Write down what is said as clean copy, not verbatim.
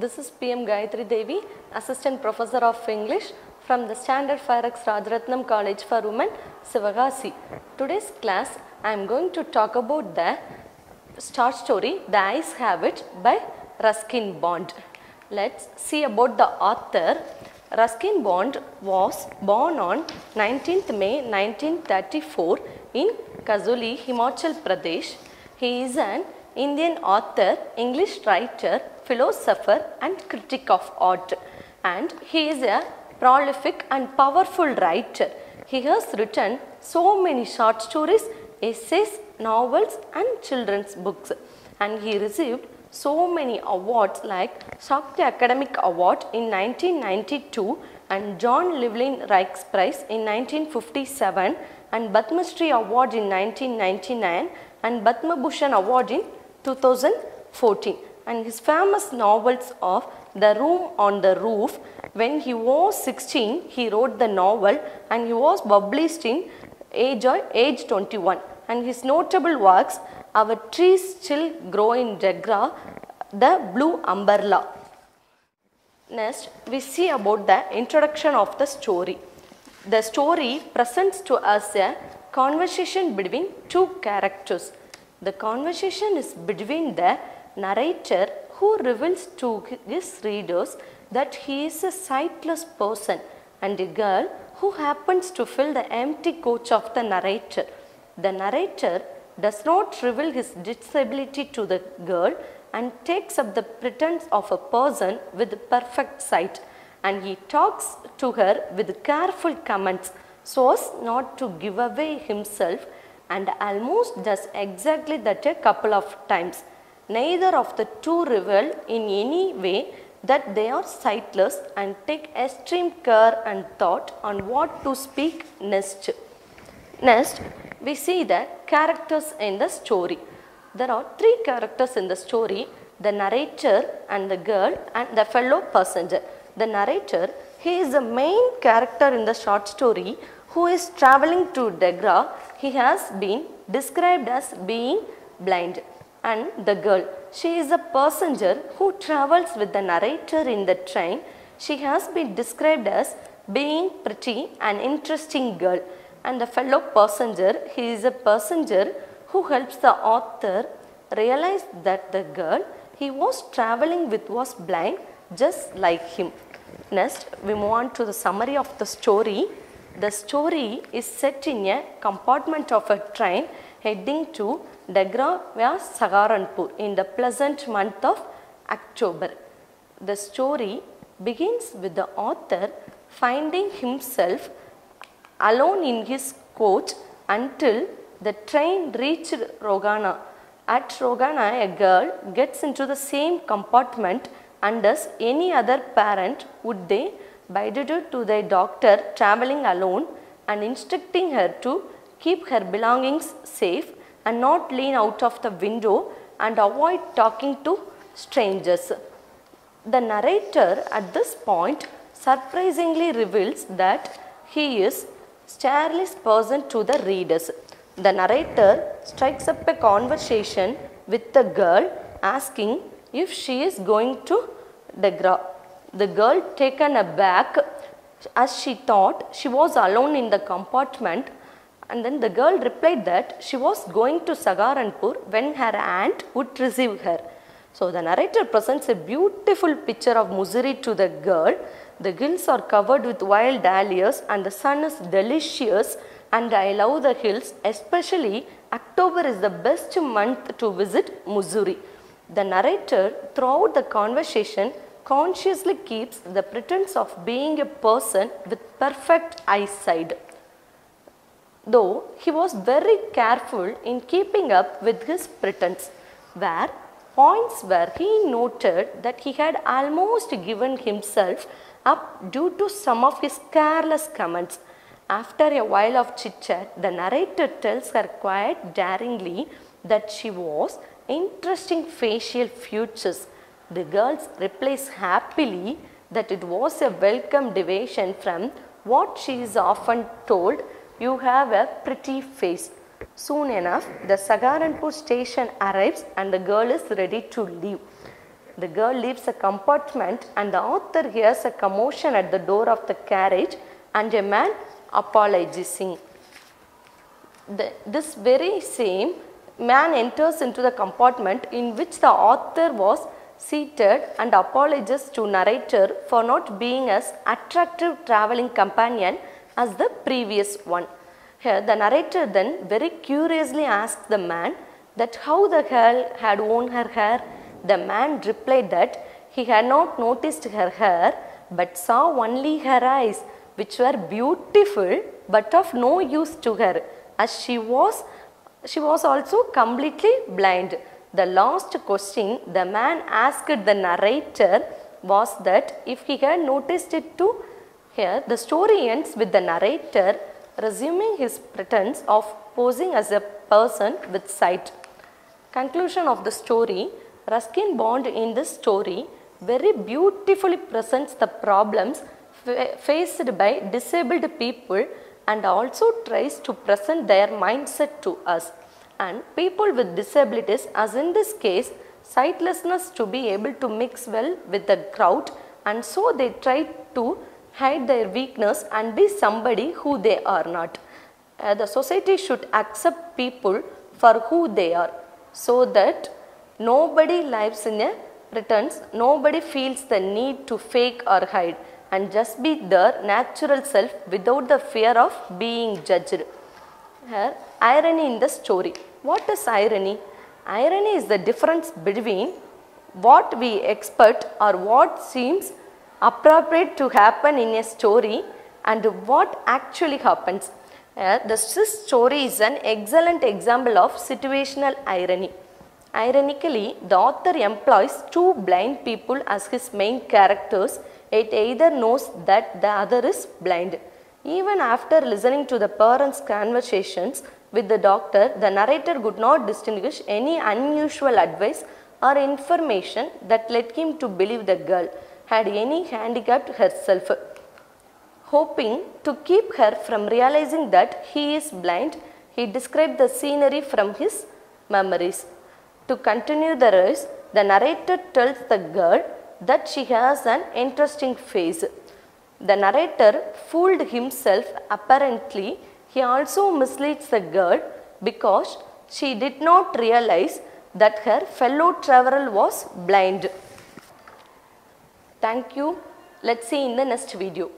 This is P.M.Gayathri Devi, Assistant Professor of English from the Standard 5X Rajaratnam College for Women, Sivagasi. Today's class, I am going to talk about the short story, The Eyes Have It by Ruskin Bond. Let's see about the author. Ruskin Bond was born on 19th May 1934 in Kazuli, Himachal Pradesh. He is an Indian author, English writer, philosopher and critic of art, and he is a prolific and powerful writer. He has written so many short stories, essays, novels and children's books, and he received so many awards like Shakti Academic Award in 1992 and John Llewellyn Rikes Prize in 1957 and Padma Shri Award in 1999 and Padma Bhushan Award in 2014. And his famous novels of The Room on the Roof. When he was 16, he wrote the novel and he was published in age 21. And his notable works, Our Trees Still Grow in Degra, The Blue Umbrella. Next, we see about the introduction of the story. The story presents to us a conversation between two characters. The conversation is between the narrator, who reveals to his readers that he is a sightless person, and a girl who happens to fill the empty coach of the narrator. The narrator does not reveal his disability to the girl and takes up the pretense of a person with perfect sight, and he talks to her with careful comments so as not to give away himself, and almost does exactly that a couple of times. Neither of the two reveal in any way that they are sightless and take extreme care and thought on what to speak next. Next, we see the characters in the story. There are three characters in the story: the narrator and the girl and the fellow passenger. The narrator, he is the main character in the short story who is traveling to Degra. He has been described as being blind. And the girl, she is a passenger who travels with the narrator in the train. She has been described as being pretty and interesting girl. And the fellow passenger, he is a passenger who helps the author realize that the girl he was traveling with was blind just like him. Next, we move on to the summary of the story. The story is set in a compartment of a train heading to Degra via Saharanpur in the pleasant month of October. The story begins with the author finding himself alone in his coach until the train reached Rogana. At Rogana, a girl gets into the same compartment, and as any other parent would, they bided her to their doctor travelling alone and instructing her to keep her belongings safe and not lean out of the window and avoid talking to strangers. The narrator at this point surprisingly reveals that he is a starless person to the readers. The narrator strikes up a conversation with the girl, asking if she is going to Degra. The girl, taken aback as she thought she was alone in the compartment, and then the girl replied that she was going to Saharanpur when her aunt would receive her. So the narrator presents a beautiful picture of Mussoorie to the girl. The hills are covered with wild dahlias and the sun is delicious, and I love the hills, especially October is the best month to visit Mussoorie. The narrator throughout the conversation consciously keeps the pretense of being a person with perfect eyesight, though he was very careful in keeping up with his pretense. Were points where he noted that he had almost given himself up due to some of his careless comments. After a while of chit-chat, the narrator tells her quite daringly that she was interesting facial features. The girl replies happily that it was a welcome deviation from what she is often told: you have a pretty face. Soon enough, the Saharanpur station arrives and the girl is ready to leave. The girl leaves a compartment and the author hears a commotion at the door of the carriage and a man apologizing. This very same man enters into the compartment in which the author was seated and apologizes to narrator for not being as attractive traveling companion as the previous one. Here the narrator then very curiously asks the man that how the girl had worn her hair. The man replied that he had not noticed her hair but saw only her eyes, which were beautiful but of no use to her, as she was also completely blind. The last question the man asked the narrator was that if he had noticed it too. Here the story ends with the narrator resuming his pretense of posing as a person with sight. Conclusion of the story. Ruskin Bond in this story very beautifully presents the problems faced by disabled people and also tries to present their mindset to us. And people with disabilities, as in this case, sightlessness to be able to mix well with the crowd, and so they try to hide their weakness and be somebody who they are not. The society should accept people for who they are, so that nobody lives in a pretense, nobody feels the need to fake or hide, and just be their natural self without the fear of being judged. Here, irony in the story. What is irony? Irony is the difference between what we expect or what seems appropriate to happen in a story and what actually happens. This story is an excellent example of situational irony. Ironically, the author employs two blind people as his main characters, yet either knows that the other is blind. Even after listening to the parents' conversations with the doctor, the narrator could not distinguish any unusual advice or information that led him to believe the girl had any handicap herself. Hoping to keep her from realizing that he is blind, he described the scenery from his memories. To continue the race, the narrator tells the girl that she has an interesting face. The narrator fooled himself apparently. He also misleads the girl because she did not realize that her fellow traveler was blind. Thank you. Let's see in the next video.